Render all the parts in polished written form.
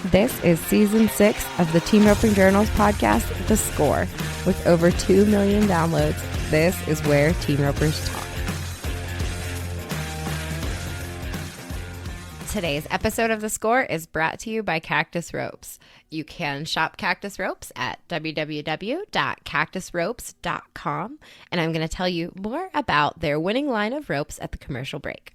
This is Season 6 of the Team Roping Journal's podcast, The Score. With over 2 million downloads, this is where team ropers talk. Today's episode of The Score is brought to you by Cactus Ropes. You can shop Cactus Ropes at www.cactusropes.com, and I'm going to tell you more about their winning line of ropes at the commercial break.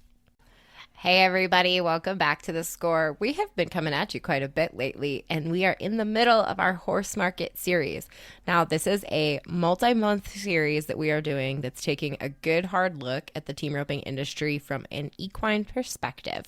Hey everybody, welcome back to The Score. We have been coming at you quite a bit lately, and we are in the middle of our horse market series. Now, this is a multi-month series that we are doing that's taking a good hard look at the team roping industry from an equine perspective.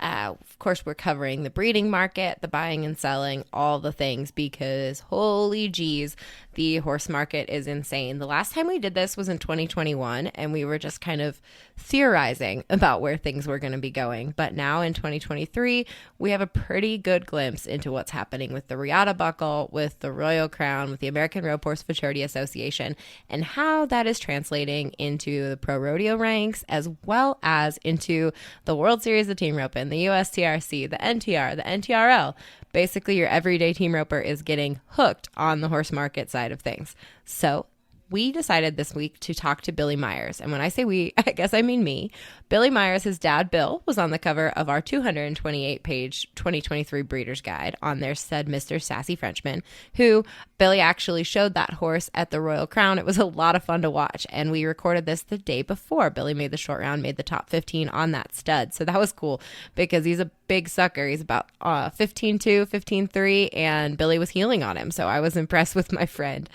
Of course, we're covering the breeding market, the buying and selling, all the things, because holy geez, the horse market is insane. The last time we did this was in 2021, and we were just kind of theorizing about where things were going to be going. But now in 2023, we have a pretty good glimpse into what's happening with the Regatta Buckle, with the Royal Crown, with the American Rope Horse Futurity Association, and how that is translating into the pro rodeo ranks, as well as into the World Series of Team Roping, the USTRC, the NTR, the NTRL. Basically, your everyday team roper is getting hooked on the horse market side of things. So we decided this week to talk to Billy Myers. And when I say we, I guess I mean me. Billy Myers, his dad, Bill, was on the cover of our 228-page 2023 Breeder's Guide on their said Mr. Sassy Frenchman, who Billy actually showed that horse at the Royal Crown. It was a lot of fun to watch. And we recorded this the day before Billy made the short round, made the top 15 on that stud. So that was cool because he's a big sucker. He's about 15.2, 15.3, and Billy was heeling on him. So I was impressed with my friend.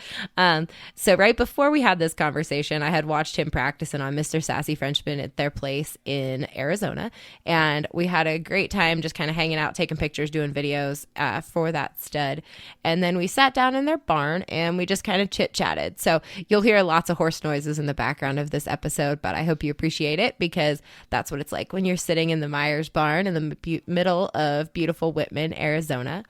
So right before we had this conversation, I had watched him practicing on Mr. Sassy Frenchman at their place in Arizona, and we had a great time just kind of hanging out, taking pictures, doing videos for that stud. And then we sat down in their barn and we just kind of chit-chatted. So you'll hear lots of horse noises in the background of this episode, but I hope you appreciate it because that's what it's like when you're sitting in the Myers barn in the middle of beautiful Wittman, Arizona.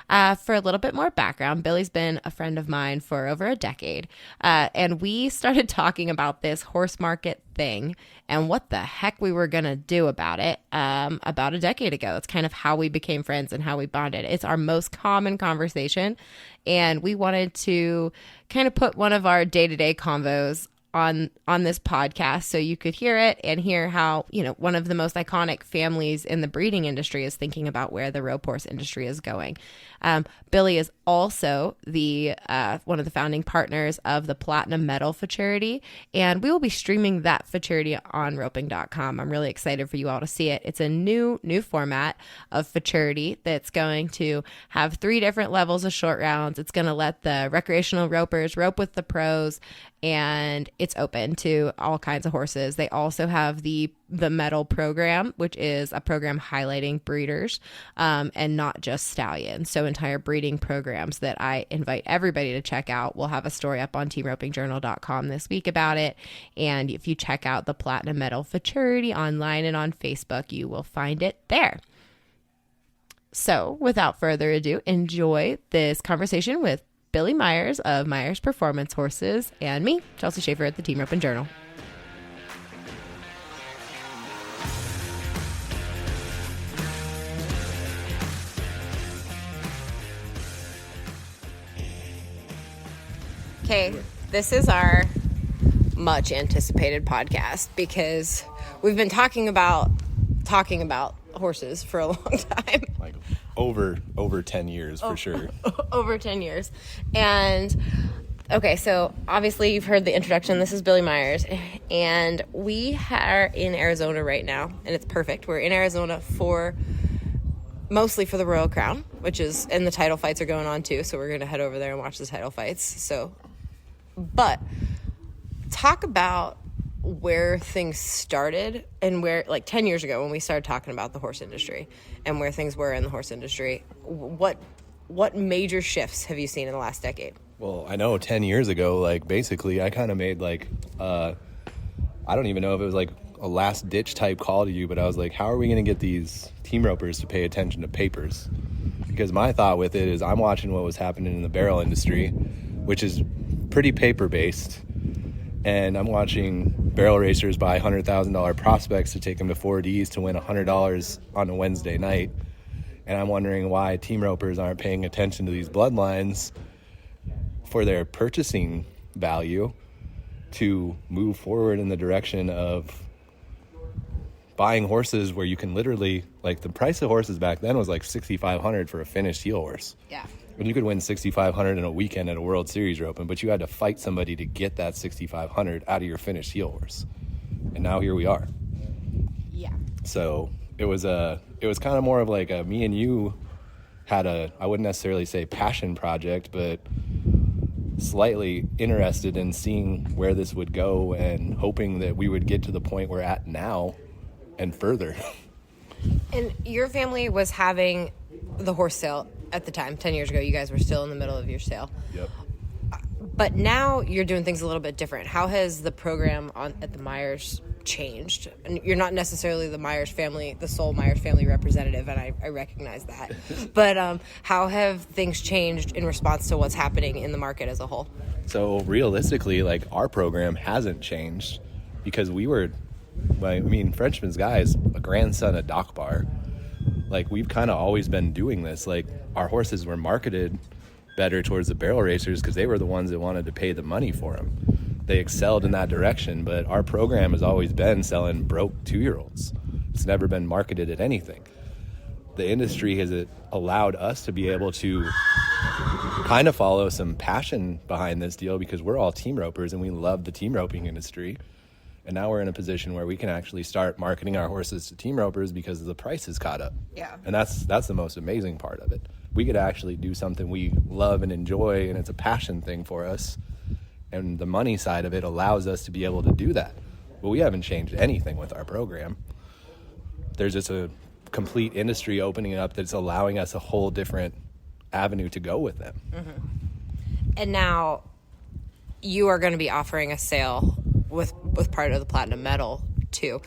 For a little bit more background, Billy's been a friend of mine for over a decade, and we started talking about this horse market thing and what the heck we were going to do about it about a decade ago. It's kind of how we became friends and how we bonded. It's our most common conversation, and we wanted to kind of put one of our day-to-day convos on this podcast so you could hear it and hear how, you know, one of the most iconic families in the breeding industry is thinking about where the rope horse industry is going. Billy is also the one of the founding partners of the Platinum Medal Futurity, and we will be streaming that futurity on roping.com. I'm really excited for you all to see it. It's a new format of futurity that's going to have 3 different levels of short rounds. It's going to let the recreational ropers rope with the pros, and it's open to all kinds of horses. They also have the medal program, which is a program highlighting breeders and not just stallions. So entire breeding programs that I invite everybody to check out. We'll have a story up on teamropingjournal.com this week about it. And if you check out the Platinum Medal Futurity online and on Facebook, you will find it there. So without further ado, enjoy this conversation with Billy Myers of Myers Performance Horses and me, Chelsea Shaffer at the Team Roping Journal. Okay, this is our much anticipated podcast because we've been talking about horses for a long time. Like over 10 years for sure. Over 10 years. And okay, so obviously you've heard the introduction. This is Billy Myers, and we are in Arizona right now, and it's perfect. We're in Arizona mostly for the Royal Crown, and the title fights are going on too, so we're going to head over there and watch the title fights. But talk about where things started and where, like 10 years ago when we started talking about the horse industry and where things were in the horse industry. What major shifts have you seen in the last decade? Well, I know 10 years ago, like basically I kind of made like, I don't even know if it was like a last ditch type call to you, but I was like, how are we going to get these team ropers to pay attention to papers? Because my thought with it is I'm watching what was happening in the barrel industry, which is pretty paper based. And I'm watching barrel racers buy $100,000 prospects to take them to 4Ds to win $100 on a Wednesday night. And I'm wondering why team ropers aren't paying attention to these bloodlines for their purchasing value to move forward in the direction of buying horses where you can literally, like, the price of horses back then was like $6,500 for a finished heel horse. Yeah. And you could win $6,500 in a weekend at a World Series roping, but you had to fight somebody to get that $6,500 out of your finished heel horse. And now here we are. Yeah. So it was kind of more of like a, me and you had a, I wouldn't necessarily say passion project, but slightly interested in seeing where this would go and hoping that we would get to the point we're at now and further. And your family was having the horse sale at the time, 10 years ago. You guys were still in the middle of your sale. Yep. But now you're doing things a little bit different. How has the program at the Myers changed? And you're not necessarily the Myers family, the sole Myers family representative, and I recognize that. But how have things changed in response to what's happening in the market as a whole? So realistically, like, our program hasn't changed because we were, I mean, Frenchman's Guy is a grandson of Doc Bar. Like, we've kind of always been doing this. Like, our horses were marketed better towards the barrel racers because they were the ones that wanted to pay the money for them. They excelled in that direction, but our program has always been selling broke 2-year-olds. It's never been marketed at anything. The industry has allowed us to be able to kind of follow some passion behind this deal because we're all team ropers and we love the team roping industry. And now we're in a position where we can actually start marketing our horses to team ropers because the price is caught up. Yeah. And that's the most amazing part of it. We could actually do something we love and enjoy, and it's a passion thing for us. And the money side of it allows us to be able to do that. But we haven't changed anything with our program. There's just a complete industry opening up that's allowing us a whole different avenue to go with them. Mm-hmm. And now you are going to be offering a sale with part of the Platinum Medal too.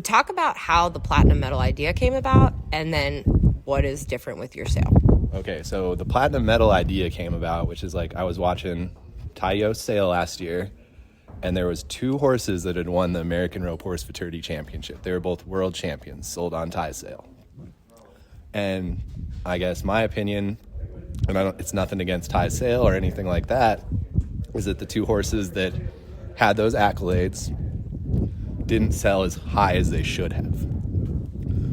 Talk about how the Platinum Medal idea came about and then what is different with your sale. Okay, so the Platinum Medal idea came about, which is like, I was watching Ty Yost's sale last year, and there was 2 horses that had won the American Rope Horse Futurity Championship. They were both world champions, sold on Ty's sale. And I guess my opinion, and it's nothing against Ty's sale or anything like that, is that the 2 horses that had those accolades didn't sell as high as they should have,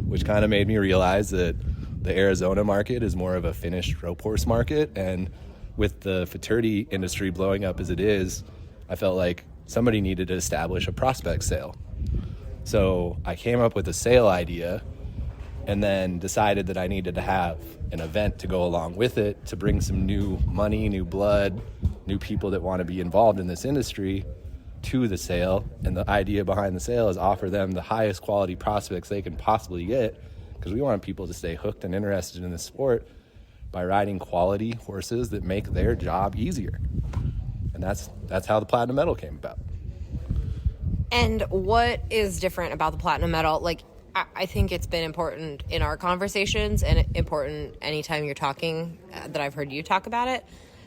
which kind of made me realize that the Arizona market is more of a finished rope horse market, and with the futurity industry blowing up as it is, I felt like somebody needed to establish a prospect sale. So I came up with a sale idea and then decided that I needed to have an event to go along with it to bring some new money, new blood, new people that want to be involved in this industry to the sale. And the idea behind the sale is offer them the highest quality prospects they can possibly get, because we want people to stay hooked and interested in the sport by riding quality horses that make their job easier. And that's how the Platinum Medal came about. And what is different about the Platinum Medal? Like, I think it's been important in our conversations and important anytime you're talking, that I've heard you talk about it,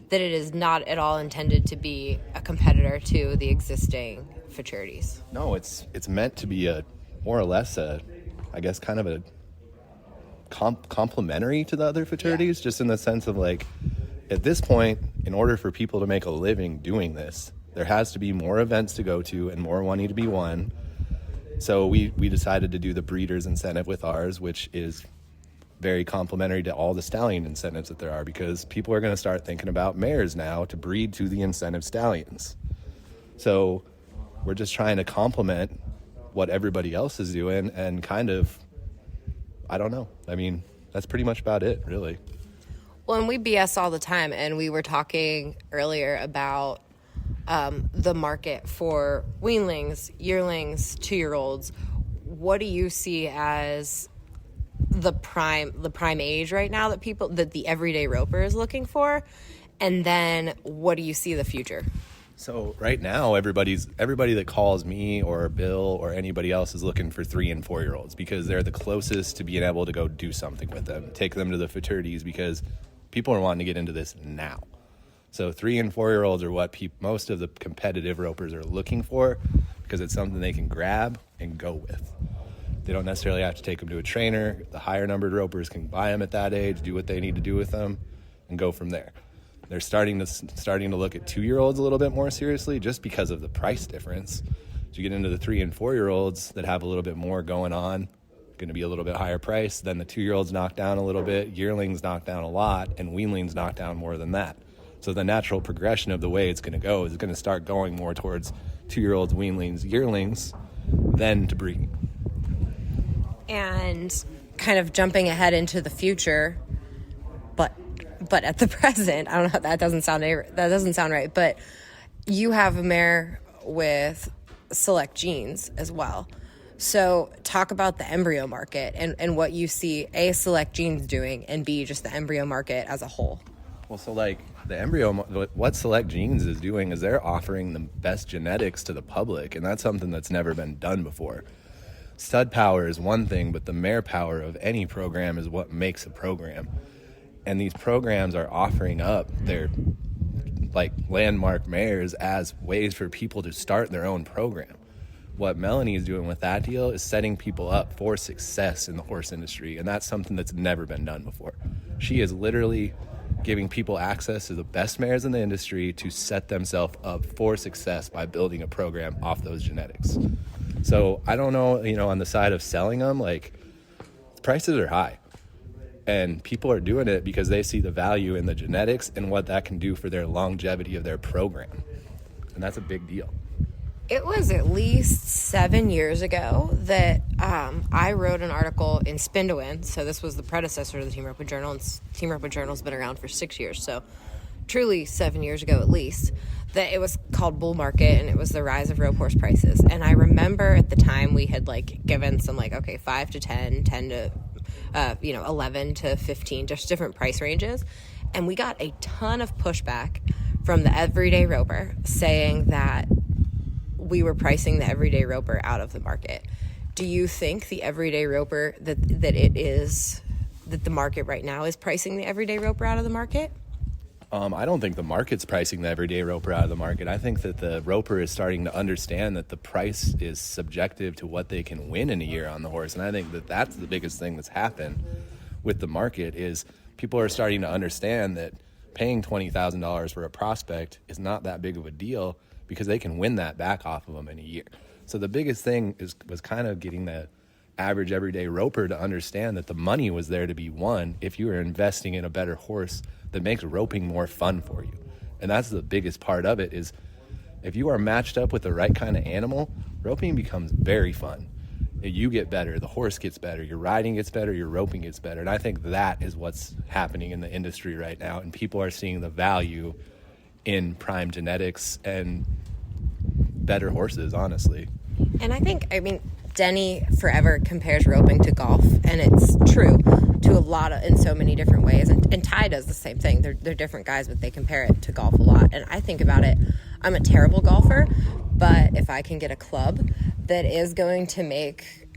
that it is not at all intended to be a competitor to the existing futurities. No, it's meant to be a more or less a, I guess, kind of a complementary to the other futurities, just in the sense of, like, at this point, in order for people to make a living doing this, there has to be more events to go to and more money to be won. So we decided to do the breeders incentive with ours, which is very complementary to all the stallion incentives that there are, because people are going to start thinking about mares now to breed to the incentive stallions. So we're just trying to complement what everybody else is doing and kind of, I don't know. I mean, that's pretty much about it, really. Well, and we BS all the time, and we were talking earlier about the market for weanlings, yearlings, 2-year-olds. What do you see as the prime age right now that the everyday roper is looking for? And then what do you see the future? So right now, everybody that calls me or Bill or anybody else is looking for 3 and 4 year olds, because they're the closest to being able to go do something with them, take them to the futurities, because people are wanting to get into this now. So 3 and 4 year olds are what most of the competitive ropers are looking for, because it's something they can grab and go with. They don't necessarily have to take them to a trainer. The higher numbered ropers can buy them at that age, do what they need to do with them, and go from there. They're starting to look at 2-year-olds a little bit more seriously just because of the price difference. So you get into the 3 and 4-year-olds that have a little bit more going on, going to be a little bit higher price. Then the 2-year-olds knock down a little bit, yearlings knock down a lot, and weanlings knock down more than that. So the natural progression of the way it's going to go is going to start going more towards 2-year-olds, weanlings, yearlings, then to breed. And kind of jumping ahead into the future, but at the present, I don't know, that doesn't sound right, but you have a mare with select genes as well. So talk about the embryo market and what you see A, select genes doing, and B, just the embryo market as a whole. Well, so like the embryo, what Select Genes is doing is they're offering the best genetics to the public, and that's something that's never been done before. Stud power is one thing, but the mare power of any program is what makes a program. And these programs are offering up their like landmark mares as ways for people to start their own program. What Melanie is doing with that deal is setting people up for success in the horse industry, and that's something that's never been done before. She is literally giving people access to the best mares in the industry to set themselves up for success by building a program off those genetics. So I don't know, on the side of selling them, like, prices are high. And people are doing it because they see the value in the genetics and what that can do for their longevity of their program. And that's a big deal. It was at least 7 years ago that I wrote an article in Spin to Win. So this was the predecessor to the Team Ropa Journal, and Team Ropa Journal's been around for 6 years. So truly 7 years ago at least, that it was called Bull Market, and it was the rise of rope horse prices. And I remember at the time we had given some 5 to 10, 10 to 11 to 15, just different price ranges. And we got a ton of pushback from the everyday roper saying that we were pricing the everyday roper out of the market. Do you think the everyday roper that the market right now is pricing the everyday roper out of the market? I don't think the market's pricing the everyday roper out of the market. I think that the roper is starting to understand that the price is subjective to what they can win in a year on the horse. And I think that that's the biggest thing that's happened with the market is people are starting to understand that paying $20,000 for a prospect is not that big of a deal because they can win that back off of them in a year. So the biggest thing was kind of getting the average everyday roper to understand that the money was there to be won if you were investing in a better horse that makes roping more fun for you. And that's the biggest part of it is if you are matched up with the right kind of animal, roping becomes very fun. You get better, the horse gets better, your riding gets better, your roping gets better. And I think that is what's happening in the industry right now. And people are seeing the value in prime genetics and better horses, honestly. And I mean, Denny forever compares roping to golf, and it's true to in so many different ways. And Ty does the same thing. They're different guys, but they compare it to golf a lot. And I think about it, I'm a terrible golfer, but if I can get a club that is going to make,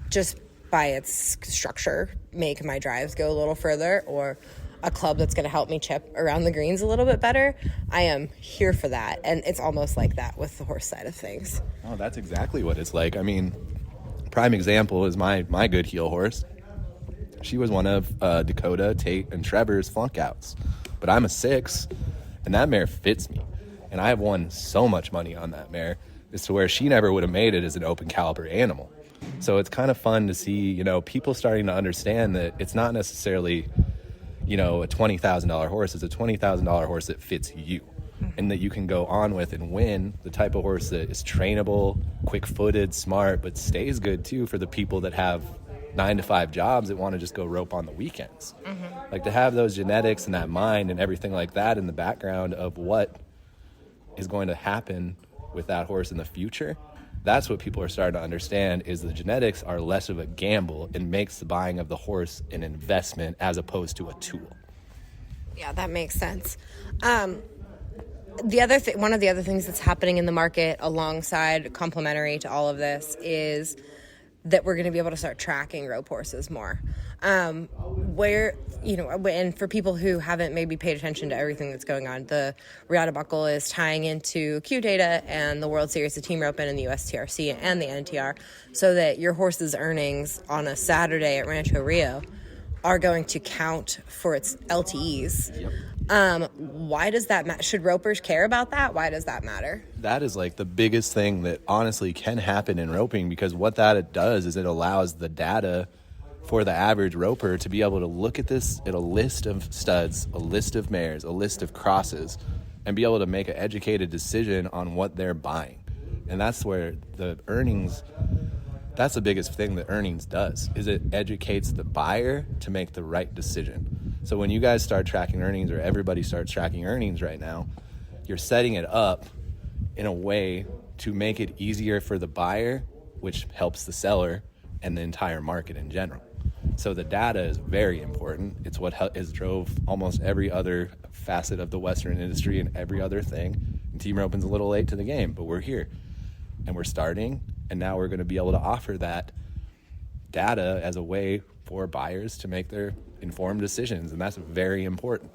just by its structure, make my drives go a little further, or a club that's going to help me chip around the greens a little bit better, I am here for that. And it's almost like that with the horse side of things. Oh, that's exactly what it's like. I mean, prime example is my good heel horse. She was one of Dakota, Tate, and Trevor's flunk outs. But I'm a 6, and that mare fits me. And I have won so much money on that mare as to where she never would have made it as an open caliber animal. So it's kind of fun to see, people starting to understand that it's not necessarily, a $20,000 horse. It's a $20,000 horse that fits you and that you can go on with and win, the type of horse that is trainable, quick-footed, smart, but stays good, too, for the people that have 9-to-5 jobs that want to just go rope on the weekends. Mm-hmm. To have those genetics and that mind and everything like that in the background of what is going to happen with that horse in the future, that's what people are starting to understand is the genetics are less of a gamble and makes the buying of the horse an investment as opposed to a tool. Yeah, that makes sense. One of the other things that's happening in the market alongside complementary to all of this is that we're going to be able to start tracking rope horses more. Where, and for people who haven't maybe paid attention to everything that's going on, the Regatta Buckle is tying into Q data and the World Series of Team Roping and the USTRC and the NTR, so that your horse's earnings on a Saturday at Rancho Rio are going to count for its LTEs. Yep. Why does that matter? Should ropers care about that? Why does that matter? That is like the biggest thing that honestly can happen in roping, because what that it does is it allows the data for the average roper to be able to look at this at a list of studs, a list of mares, a list of crosses, and be able to make an educated decision on what they're buying. And that's where the earnings, that's the biggest thing that earnings does, is it educates the buyer to make the right decision. So when you guys start tracking earnings, or everybody starts tracking earnings right now, you're setting it up in a way to make it easier for the buyer, which helps the seller and the entire market in general. So the data is very important. It's what has drove almost every other facet of the Western industry and every other thing. And Team Roping's a little late to the game, but we're here and we're starting, and now we're going to be able to offer that data as a way for buyers to make their informed decisions, and that's very important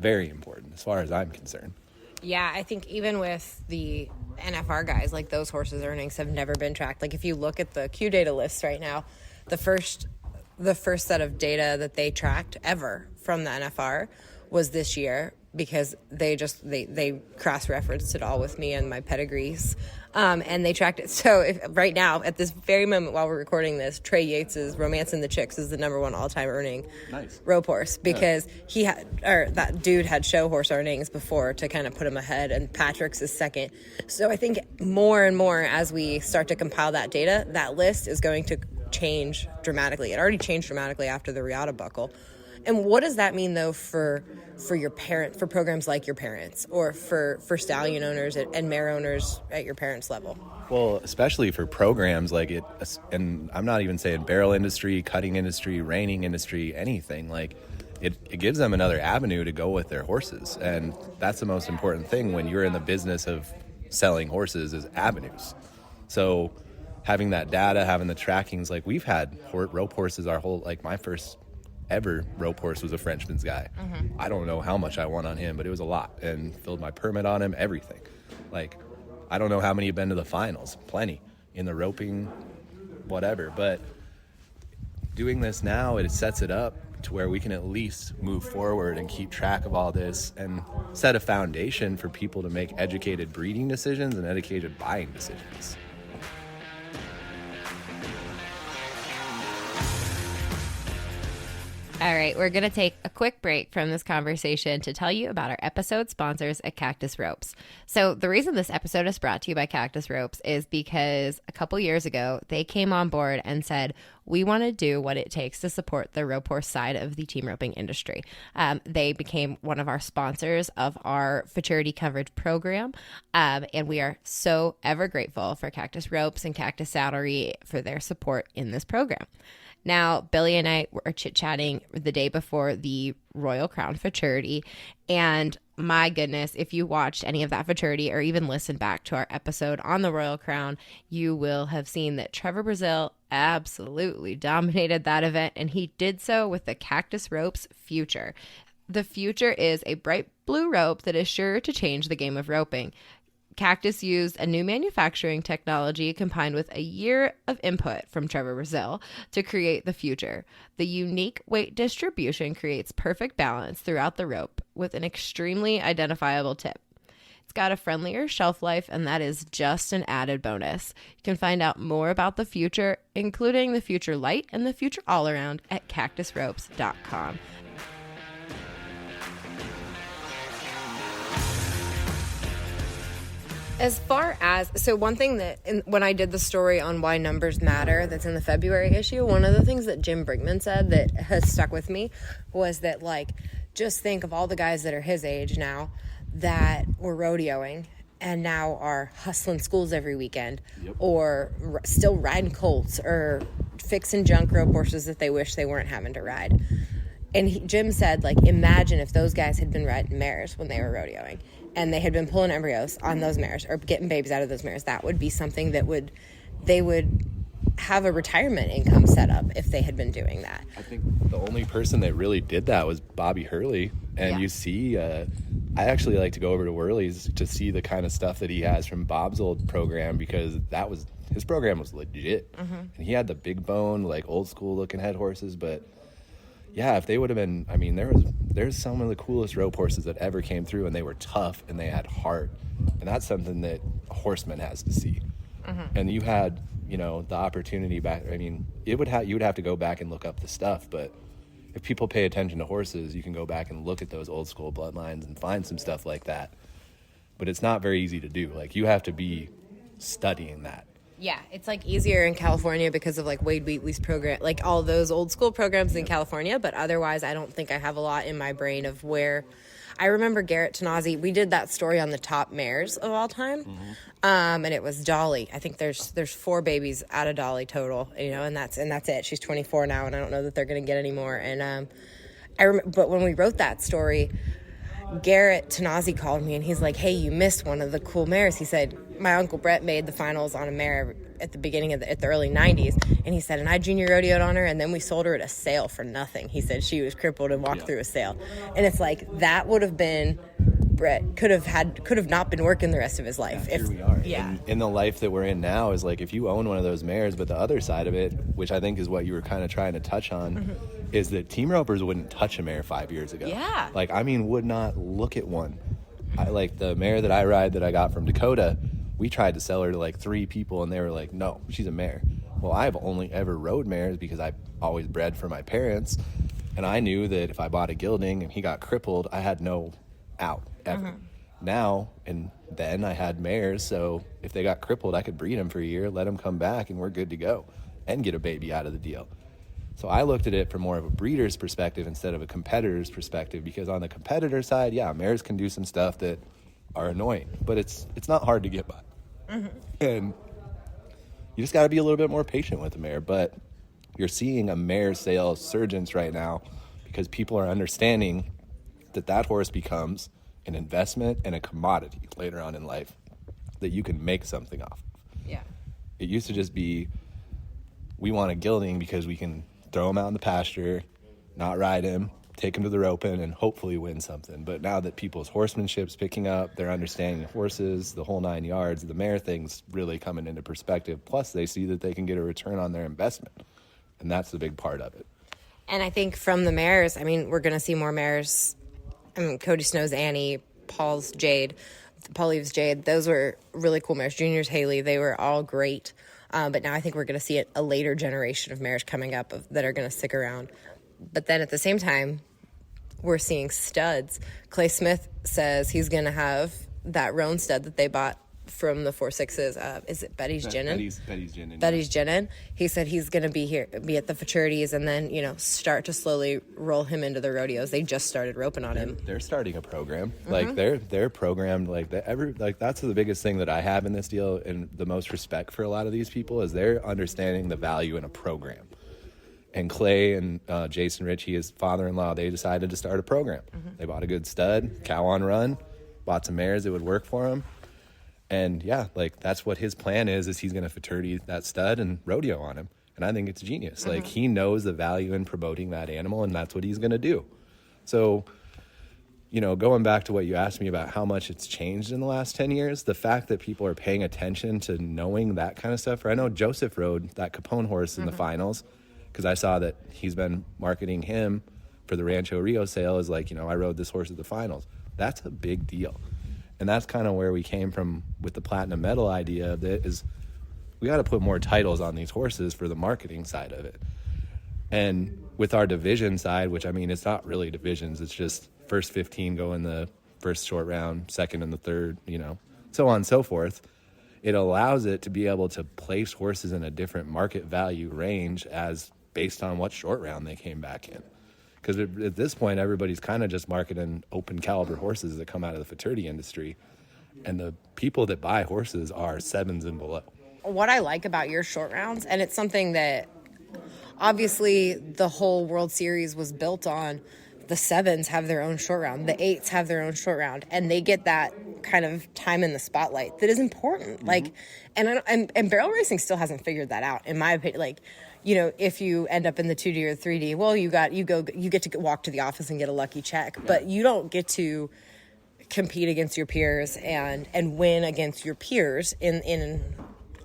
as far as I'm concerned. Yeah, I think even with the NFR guys, like those horses' earnings have never been tracked. Like if you look at the Q data list right now, the first set of data that they tracked ever from the NFR was this year, because they cross-referenced it all with me and my pedigrees, and they tracked it. So right now, at this very moment while we're recording this, Trey Yates's Romancing the Chicks is the number one all-time earning rope horse, because that dude had show horse earnings before to kind of put him ahead, and Patrick's is second. So I think more and more as we start to compile that data, that list is going to change dramatically. It already changed dramatically after the Regatta Buckle. And what does that mean, though, for your parent, for programs like your parents, or for stallion owners and mare owners at your parents' level? Well, especially for programs like it, and I'm not even saying barrel industry, cutting industry, reining industry, anything. Like it gives them another avenue to go with their horses, and that's the most important thing when you're in the business of selling horses, is avenues. So having that data, having the trackings, like we've had rope horses our whole, like my first ever rope horse was a Frenchman's guy. Mm-hmm. I don't know how much I won on him, but it was a lot, and filled my permit on him, everything. Like, I don't know how many have been to the finals, plenty in the roping, whatever. But doing this now, it sets it up to where we can at least move forward and keep track of all this and set a foundation for people to make educated breeding decisions and educated buying decisions. All right, we're going to take a quick break from this conversation to tell you about our episode sponsors at Cactus Ropes. So the reason this episode is brought to you by Cactus Ropes is because a couple years ago, they came on board and said, we want to do what it takes to support the rope horse side of the team roping industry. They became one of our sponsors of our Futurity coverage program, and we are so ever grateful for Cactus Ropes and Cactus Saddlery for their support in this program. Now, Billy and I were chit-chatting the day before the Royal Crown Futurity, and my goodness, if you watched any of that Futurity or even listened back to our episode on the Royal Crown, you will have seen that Trevor Brazil absolutely dominated that event, and he did so with the Cactus Ropes Future. The Future is a bright blue rope that is sure to change the game of roping. Cactus used a new manufacturing technology combined with a year of input from Trevor Brazil to create the Future. The unique weight distribution creates perfect balance throughout the rope with an extremely identifiable tip. It's got a friendlier shelf life, and that is just an added bonus. You can find out more about the Future, including the Future Light and the Future All Around, at cactusropes.com. As far as, so one thing that, when I did the story on why numbers matter, that's in the February issue, one of the things that Jim Brinkman said that has stuck with me was that, like, just think of all the guys that are his age now that were rodeoing and now are hustling schools every weekend, yep, or still riding colts or fixing junk rope horses that they wish they weren't having to ride. And Jim said, like, imagine if those guys had been riding mares when they were rodeoing, and they had been pulling embryos on those mares or getting babies out of those mares. That would be something that they would have a retirement income set up if they had been doing that. I think the only person that really did that was Bobby Hurley. And you see, I actually like to go over to Worley's to see the kind of stuff that he has from Bob's old program, because his program was legit. And he had the big bone, like old school looking head horses. But yeah, if they would have been, I mean, there's some of the coolest rope horses that ever came through, and they were tough and they had heart. And that's something that a horseman has to see. And you had, the opportunity back. I mean, you would have to go back and look up the stuff, but if people pay attention to horses, you can go back and look at those old school bloodlines and find some stuff like that. But it's not very easy to do. Like, you have to be studying that. Yeah, it's like easier in California because of like Wade Wheatley's program, like all those old school programs in California. But otherwise, I don't think I have a lot in my brain of where. I remember Garrett Tanazi. We did that story on the top mares of all time, and it was Dolly. I think there's 4 babies out of Dolly total, and that's it. She's 24 now, and I don't know that they're going to get any more. And but when we wrote that story, Garrett Tanazi called me and he's like, "Hey, you missed one of the cool mares." He said, "My uncle Brett made the finals on a mare at the beginning of the early 90s." And he said, "And I junior rodeoed on her, and then we sold her at a sale for nothing." He said she was crippled and walked through a sale. And it's like, that would have been, Brett could have not been working the rest of his life. Here we are. Yeah. And in the life that we're in now is like, if you own one of those mares, but the other side of it, which I think is what you were kind of trying to touch on, is that team ropers wouldn't touch a mare 5 years ago. Yeah. Like, I mean, would not look at one. Like the mare that I ride that I got from Dakota, we tried to sell her to like 3 people, and they were like, "No, she's a mare." Well, I've only ever rode mares because I always bred for my parents, and I knew that if I bought a gelding and he got crippled, I had no out ever. Now and then I had mares, so if they got crippled, I could breed them for a year, let them come back, and we're good to go, and get a baby out of the deal. So I looked at it from more of a breeder's perspective instead of a competitor's perspective, because on the competitor side, yeah, mares can do some stuff that are annoying, but it's not hard to get by. And you just got to be a little bit more patient with a mare. But you're seeing a mare sale surgence right now because people are understanding that horse becomes an investment and a commodity later on in life that you can make something off of. Yeah. It used to just be, we want a gelding because we can throw him out in the pasture, not ride him, take him to the roping, and hopefully win something. But now that people's horsemanship's picking up, they're understanding horses, the whole 9 yards, the mare thing's really coming into perspective. Plus, they see that they can get a return on their investment, and that's the big part of it. And I think from the mares, I mean, we're going to see more mares. I mean, Cody Snow's Annie, Paul Eve's Jade, those were really cool mares. Junior's Haley, they were all great. But now I think we're going to see a later generation of mares coming up that are going to stick around. But then at the same time, we're seeing studs. Clay Smith says he's going to have that roan stud that they bought from the 4.6s. Is it Betty's Ginin? Betty's Ginin. Betty's Ginin. He said he's going to be at the futurities, and then start to slowly roll him into the rodeos. They just started roping on him. They're starting a program. Like they're programmed like that. Like that's the biggest thing that I have in this deal, and the most respect for a lot of these people is they're understanding the value in a program. And Clay and Jason Ritchie, his father-in-law, they decided to start a program. They bought a good stud, cow on run, bought some mares that would work for him. And yeah, like that's what his plan is he's going to futurity that stud and rodeo on him. And I think it's genius. Like he knows the value in promoting that animal, and that's what he's going to do. So, going back to what you asked me about how much it's changed in the last 10 years, the fact that people are paying attention to knowing that kind of stuff. I know Joseph rode that Capone horse in the finals, because I saw that he's been marketing him for the Rancho Rio sale as like, I rode this horse at the finals. That's a big deal. And that's kind of where we came from with the Platinum Medal idea of it, is we got to put more titles on these horses for the marketing side of it. And with our division side, which I mean, it's not really divisions, it's just first 15 go in the first short round, second and the third, so on and so forth. It allows it to be able to place horses in a different market value range as based on what short round they came back in. Because at this point, everybody's kind of just marketing open caliber horses that come out of the futurity industry. And the people that buy horses are 7s and below. What I like about your short rounds, and it's something that obviously the whole World Series was built on the 7s have their own short round, the 8s have their own short round, and they get that kind of time in the spotlight that is important. Mm-hmm. Like, and barrel racing still hasn't figured that out, in my opinion. Like, you know, if you end up in the 2D or 3D, well, you get to walk to the office and get a lucky check, but you don't get to compete against your peers and win against your peers in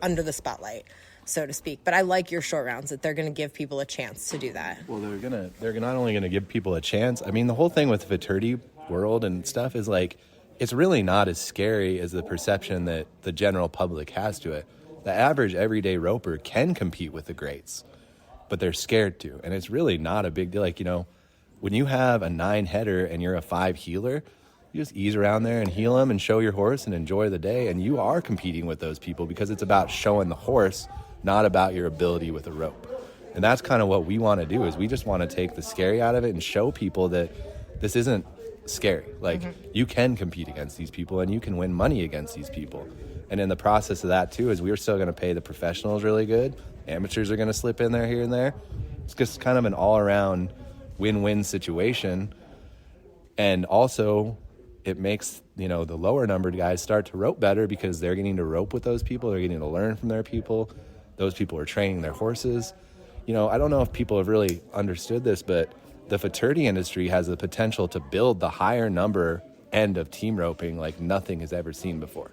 under the spotlight, so to speak. But I like your short rounds, that they're going to give people a chance to do that. Well, they're not only gonna give people a chance. I mean, the whole thing with the futurity world and stuff is like, it's really not as scary as the perception that the general public has to it. The average everyday roper can compete with the greats, but they're scared to, and it's really not a big deal. Like, you know, when you have a 9 header and you're a 5 heeler, you just ease around there and heel them and show your horse and enjoy the day, and you are competing with those people because it's about showing the horse, not about your ability with a rope. And that's kind of what we want to do, is we just want to take the scary out of it and show people that this isn't scary. Like, you can compete against these people and you can win money against these people. And in the process of that too, is we're still going to pay the professionals really good. Amateurs are going to slip in there here and there. It's just kind of an all-around win-win situation. And also, it makes, you know, the lower numbered guys start to rope better because they're getting to rope with those people. They're getting to learn from their people. Those people are training their horses. You know, I don't know if people have really understood this, but the futurity industry has the potential to build the higher number end of team roping like nothing has ever seen before.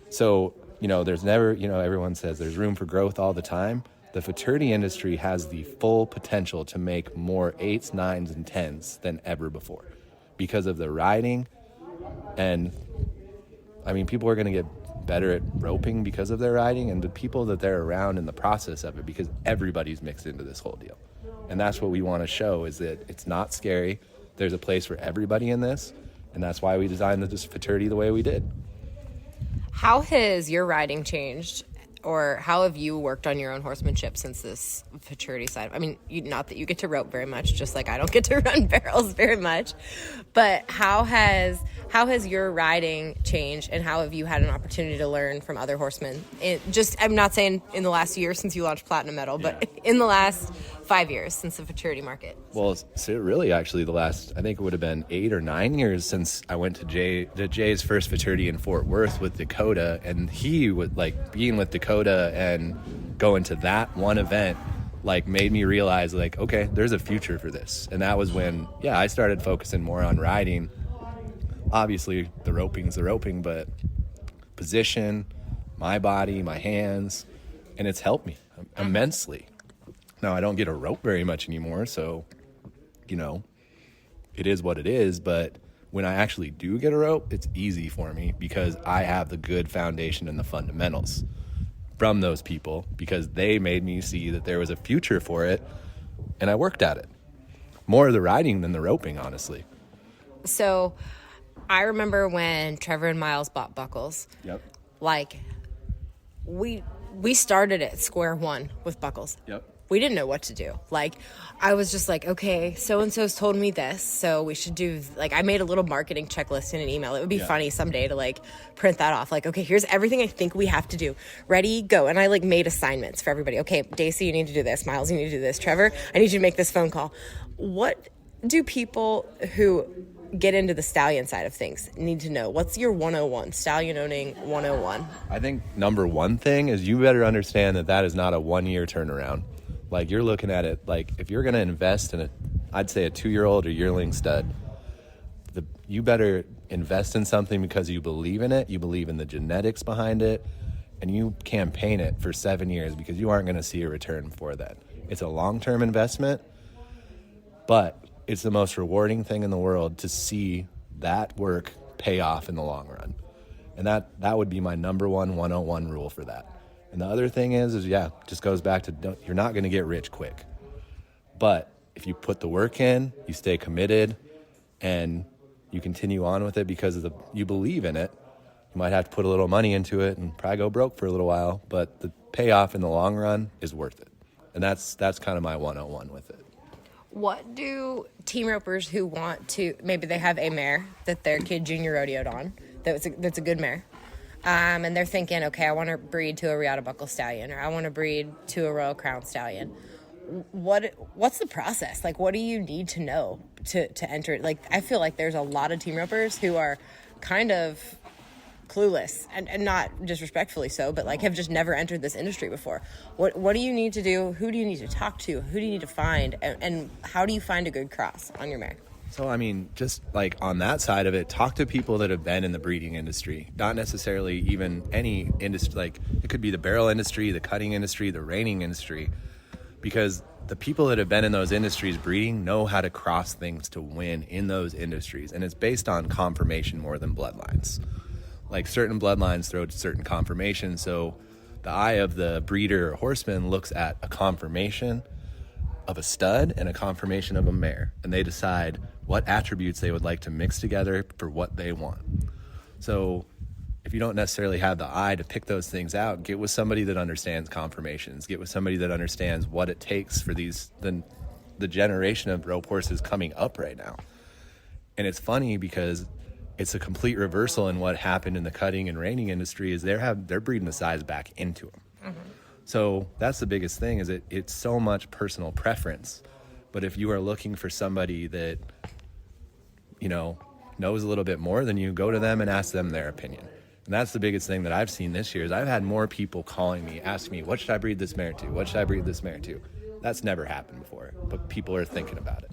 So, you know, there's never, you know, everyone says there's room for growth all the time. The futurity industry has the full potential to make more 8s, 9s, and 10s than ever before because of the riding. And I mean, people are going to get better at roping because of their riding, and the people that they're around in the process of it, because everybody's mixed into this whole deal. And that's what we want to show, is that it's not scary. There's a place for everybody in this, and that's why we designed this futurity the way we did. How has your riding changed, or how have you worked on your own horsemanship since this futurity side? I mean, not that you get to rope very much, just like I don't get to run barrels very much, but how has your riding changed, and how have you had an opportunity to learn from other horsemen? I'm not saying in the last year since you launched Platinum Medal, but in the last 5 years since the futurity market. Well, so really, actually, the last, I think it would have been 8 or 9 years since I went to Jay's first futurity in Fort Worth with Dakota, and he would, like, being with Dakota and going to that one event, like, made me realize, like, okay, there's a future for this. And that was when, I started focusing more on riding. Obviously, the roping's the roping, but position, my body, my hands, and it's helped me immensely. Now, I don't get a rope very much anymore, so, you know, it is what it is. But when I actually do get a rope, it's easy for me because I have the good foundation and the fundamentals from those people, because they made me see that there was a future for it, and I worked at it. More of the riding than the roping, honestly. So I remember when Trevor and Miles bought buckles. Yep. Like, we started at square one with buckles. Yep. We didn't know what to do. Like, I was just like, okay, so-and-so's told me this, so we should do, like, I made a little marketing checklist in an email. It would be funny someday to, like, print that off. Like, okay, here's everything I think we have to do. Ready, go. And I, like, made assignments for everybody. Okay, Daisy, you need to do this. Miles, you need to do this. Trevor, I need you to make this phone call. What do people who get into the stallion side of things need to know? What's your 101, stallion owning 101? I think number one thing is you better understand that is not a 1 year turnaround. Like, you're looking at it, like, if you're going to invest in I'd say a 2-year-old or yearling stud, you better invest in something because you believe in it, you believe in the genetics behind it, and you campaign it for 7 years, because you aren't going to see a return for that. It's a long-term investment, but it's the most rewarding thing in the world to see that work pay off in the long run. And that would be my number one 101 rule for that. And the other thing is just goes back to, you're not going to get rich quick. But if you put the work in, you stay committed, and you continue on with it because you believe in it, you might have to put a little money into it and probably go broke for a little while, but the payoff in the long run is worth it. And that's kind of my 101 with it. What do team ropers who want to, maybe they have a mare that their kid junior rodeoed on, that's a good mare, and they're thinking, okay, I want to breed to a Riata Buckle Stallion, or I want to breed to a Royal Crown Stallion. what's the process? Like, what do you need to know to enter? Like, I feel like there's a lot of team ropers who are kind of clueless, and not disrespectfully so, but like have just never entered this industry before. What do you need to do? Who do you need to talk to? Who do you need to find? And how do you find a good cross on your mare? So, I mean, just like on that side of it, talk to people that have been in the breeding industry, not necessarily even any industry. Like, it could be the barrel industry, the cutting industry, the reining industry, because the people that have been in those industries breeding know how to cross things to win in those industries. And it's based on conformation more than bloodlines. Like, certain bloodlines throw certain conformation. So the eye of the breeder or horseman looks at a conformation of a stud and a conformation of a mare, and they decide what attributes they would like to mix together for what they want. So if you don't necessarily have the eye to pick those things out, get with somebody that understands conformations, get with somebody that understands what it takes for the generation of rope horses coming up right now. And it's funny because it's a complete reversal in what happened in the cutting and reining industry is they're breeding the size back into them. Mm-hmm. So that's the biggest thing is it's so much personal preference. But if you are looking for somebody that, you know, knows a little bit more than you, go to them and ask them their opinion. And that's the biggest thing that I've seen this year is I've had more people calling me, asking me, what should I breed this mare to? What should I breed this mare to? That's never happened before, but people are thinking about it.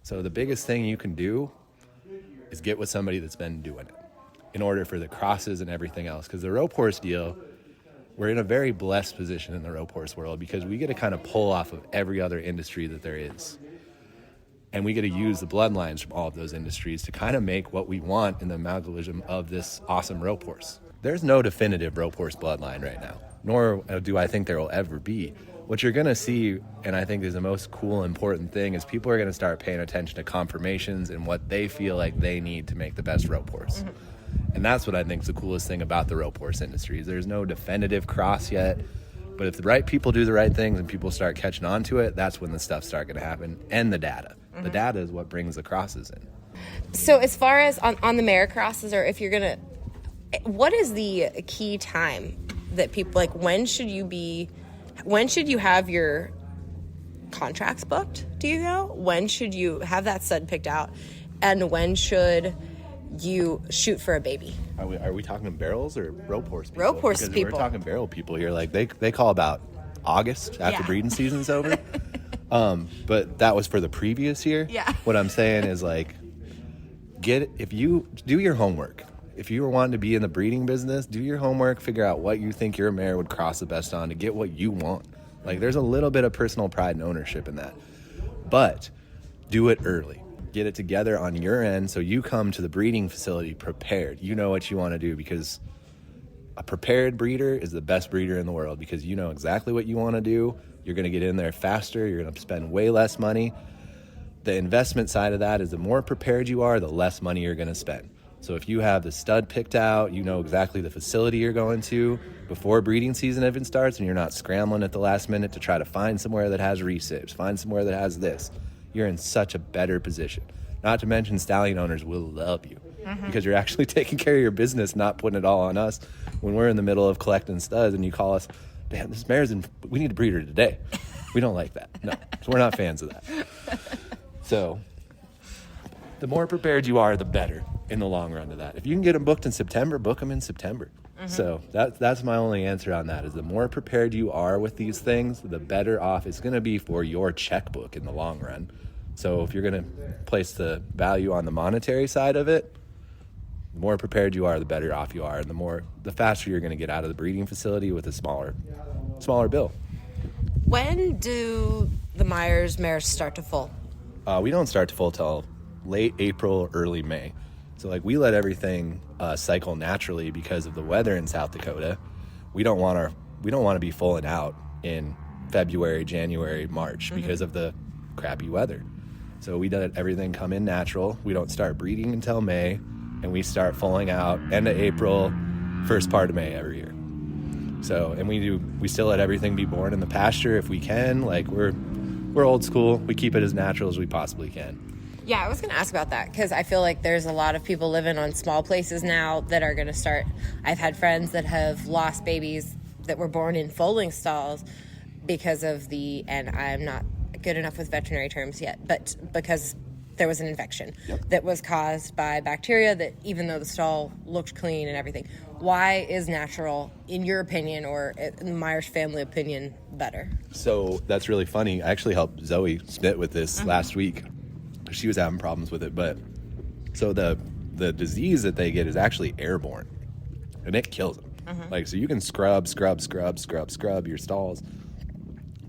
So the biggest thing you can do is get with somebody that's been doing it in order for the crosses and everything else. Because the rope horse deal, we're in a very blessed position in the rope horse world because we get to kind of pull off of every other industry that there is. And we get to use the bloodlines from all of those industries to kind of make what we want in the amalgamation of this awesome rope horse. There's no definitive rope horse bloodline right now, nor do I think there will ever be. What you're going to see, and I think is the most cool, important thing, is people are going to start paying attention to conformations and what they feel like they need to make the best rope horse. Mm-hmm. And that's what I think is the coolest thing about the rope horse industry. There's no definitive cross yet, but if the right people do the right things and people start catching on to it, that's when the stuff starts going to happen. And the data. Mm-hmm. The data is what brings the crosses in. So as far as on the mare crosses, or if you're going to, what is the key time that people, like when should you have your contracts booked? Do you know? When should you have that stud picked out? And when should you shoot for a baby? Are we talking barrels or rope horse people? Rope horse because people. We're talking barrel people here. Like they call about August after breeding season's over. But that was for the previous year. Yeah. What I'm saying is like, if you do your homework. If you were wanting to be in the breeding business, do your homework, figure out what you think your mare would cross the best on to get what you want. Like, there's a little bit of personal pride and ownership in that. But do it early. Get it together on your end so you come to the breeding facility prepared. You know what you want to do, because a prepared breeder is the best breeder in the world, because you know exactly what you want to do. You're going to get in there faster. You're going to spend way less money. The investment side of that is the more prepared you are, the less money you're going to spend. So if you have the stud picked out, you know exactly the facility you're going to before breeding season even starts, and you're not scrambling at the last minute to try to find somewhere that has recips, find somewhere that has this. You're in such a better position. Not to mention stallion owners will love you because you're actually taking care of your business, not putting it all on us. When we're in the middle of collecting studs and you call us, damn, this mare's we need a breeder today. We don't like that. No, so we're not fans of that. So the more prepared you are, the better in the long run to that. If you can get them booked in September, book them in September. So that's my only answer on that, is the more prepared you are with these things, the better off it's going to be for your checkbook in the long run. So if you're going to place the value on the monetary side of it, the more prepared you are, the better off you are, and the faster you're going to get out of the breeding facility with a smaller bill. When do the mares start to foal? We don't start to foal till late April, early May. So like we let everything cycle naturally because of the weather in South Dakota. We don't want to be foaling out in February, January, March because of the crappy weather. So we let everything come in natural. We don't start breeding until May, and we start foaling out end of April, first part of May every year. So, and we still let everything be born in the pasture if we can. Like we're old school. We keep it as natural as we possibly can. Yeah, I was going to ask about that because I feel like there's a lot of people living on small places now that are going to start. I've had friends that have lost babies that were born in foaling stalls because of and I'm not good enough with veterinary terms yet, but because there was an infection that was caused by bacteria that, even though the stall looked clean and everything, why is natural, in your opinion, or in the Myers family opinion, better? So that's really funny. I actually helped Zoe Smith with this last week. She was having problems with it, but so the disease that they get is actually airborne, and it kills them. Like, so you can scrub your stalls.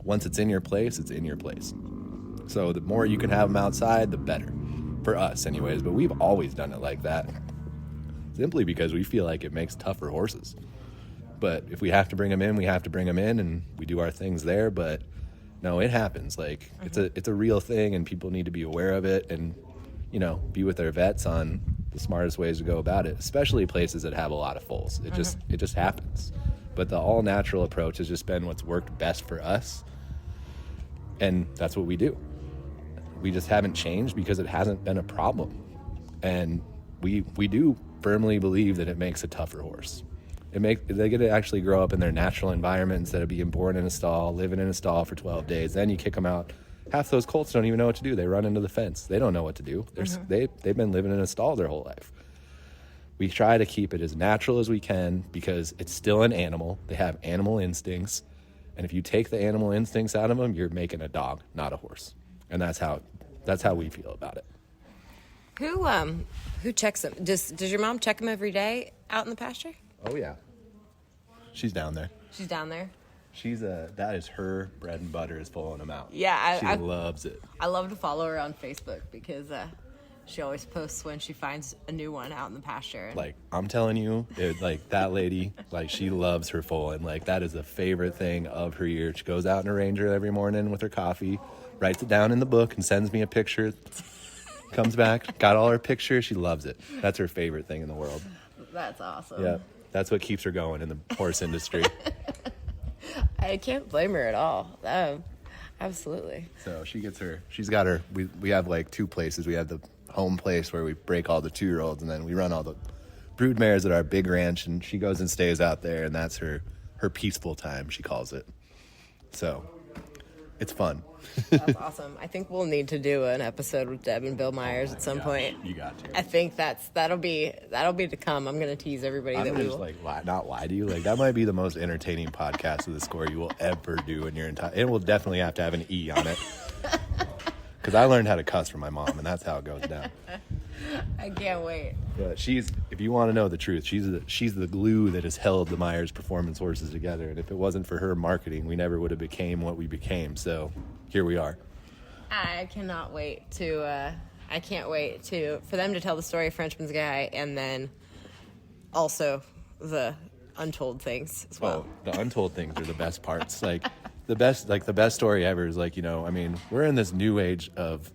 Once it's in your place, it's in your place. So the more you can have them outside, the better. For us, anyways. But we've always done it like that. Simply because we feel like it makes tougher horses. But if we have to bring them in, we have to bring them in, and we do our things there. But no, it happens. Like, it's a real thing, and people need to be aware of it and, you know, be with their vets on the smartest ways to go about it, especially places that have a lot of foals. It just happens. But the all-natural approach has just been what's worked best for us. And that's what we do. We just haven't changed because it hasn't been a problem. And we do firmly believe that it makes a tougher horse. They get to actually grow up in their natural environment instead of being born in a stall, living in a stall for 12 days. Then you kick them out. Half those colts don't even know what to do. They run into the fence. They don't know what to do. They've been living in a stall their whole life. We try to keep it as natural as we can because it's still an animal. They have animal instincts. And if you take the animal instincts out of them, you're making a dog, not a horse. And that's how we feel about it. Who checks them? Does your mom check them every day out in the pasture? Oh yeah. She's down there. She's down there. That is her bread and butter, is pulling them out. Yeah, she loves it. I love to follow her on Facebook because she always posts when she finds a new one out in the pasture. Like, I'm telling you, like, that lady, like, she loves her foal, and like, that is a favorite thing of her year. She goes out in a Ranger every morning with her coffee, writes it down in the book, and sends me a picture. Comes back, got all her pictures. She loves it. That's her favorite thing in the world. That's awesome. Yeah, that's what keeps her going in the horse industry. I can't blame her at all. Absolutely. So she's got her, we have like two places. We have the home place where we break all the 2-year-olds, and then we run all the brood mares at our big ranch, and she goes and stays out there, and that's her peaceful time, she calls it. So it's fun. That's awesome. I think we'll need to do an episode with Deb and Bill Myers at some point. You got to. I think that'll be to come. I'm going to tease everybody that we will. Not lie to you. Like, that might be the most entertaining podcast of the Score you will ever do in your entire. It will definitely have to have an E on it. Because I learned how to cuss from my mom, and that's how it goes down. I can't wait. But if you want to know the truth, she's the glue that has held the Myers performance horses together. And if it wasn't for her marketing, we never would have became what we became. So here we are. I cannot wait for them to tell the story of Frenchman's Guy, and then also the untold things as well. Oh, the untold things are the best parts. Like, the best story ever is, like, you know, I mean, we're in this new age of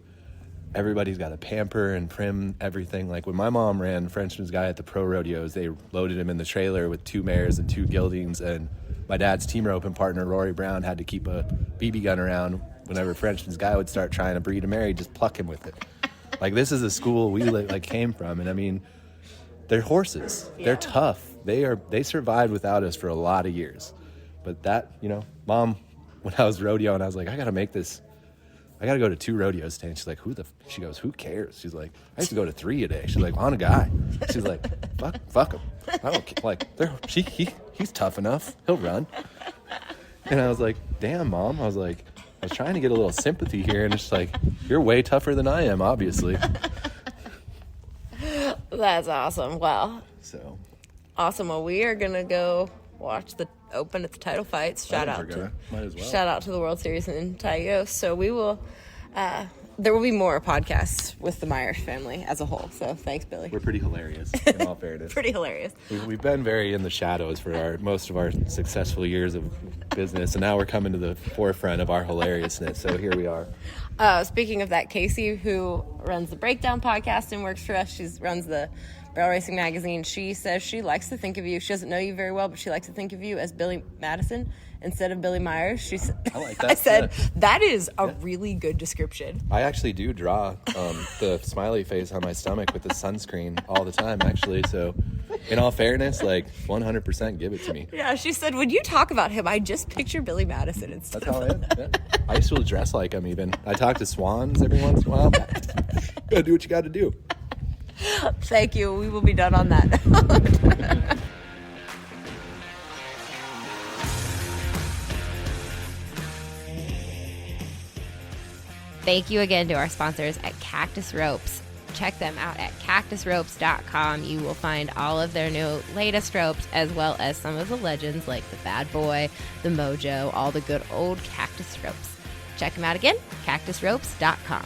everybody's got to pamper and prim everything. Like, when my mom ran Frenchman's Guy at the pro rodeos, they loaded him in the trailer with 2 mares and 2 geldings, and my dad's team roping partner, Rory Brown, had to keep a BB gun around whenever Frenchman's Guy would start trying to breed a mare. He'd just pluck him with it. Like, this is a school we came from, and I mean, they're horses. Yeah. They're tough. They survived without us for a lot of years. But that, you know, Mom, when I was rodeoing, I was like, I got to go to 2 rodeos today. And she's like, she goes, who cares? She's like, I used to go to 3 a day. She's like, on a guy. She's like, fuck him. I don't care. Like, he's tough enough. He'll run. And I was like, damn, Mom. I was trying to get a little sympathy here. And it's just like, you're way tougher than I am, obviously. That's awesome. Wow. So. Awesome. Well, we are going to go watch the Open at the title fights. Shout out to the World Series in Tayo. So we will there will be more podcasts with the Myers family as a whole. So thanks, Billy. We're pretty hilarious, in all fairness. Pretty hilarious. We've been very in the shadows for most of our successful years of business, and now we're coming to the forefront of our hilariousness. So here we are. Speaking of that, Casey, who runs the Breakdown podcast and works for us, she runs the Barrel Racing Magazine. She says she likes to think of you. She doesn't know you very well, but she likes to think of you as Billy Madison instead of Billy Myers. I like that. I said, that is a really good description. I actually do draw the smiley face on my stomach with the sunscreen all the time, actually. So In all fairness, like 100% give it to me. Yeah, she said, when you talk about him, I just picture Billy Madison instead. That's how I am. Yeah. I used to dress like him even. I talk to swans every once in a while. Gotta do what you gotta do. Thank you. We will be done on that. Thank you again to our sponsors at Cactus Ropes. Check them out at cactusropes.com. You will find all of their new latest ropes, as well as some of the legends like the Bad Boy, the Mojo, all the good old cactus ropes. Check them out again, cactusropes.com.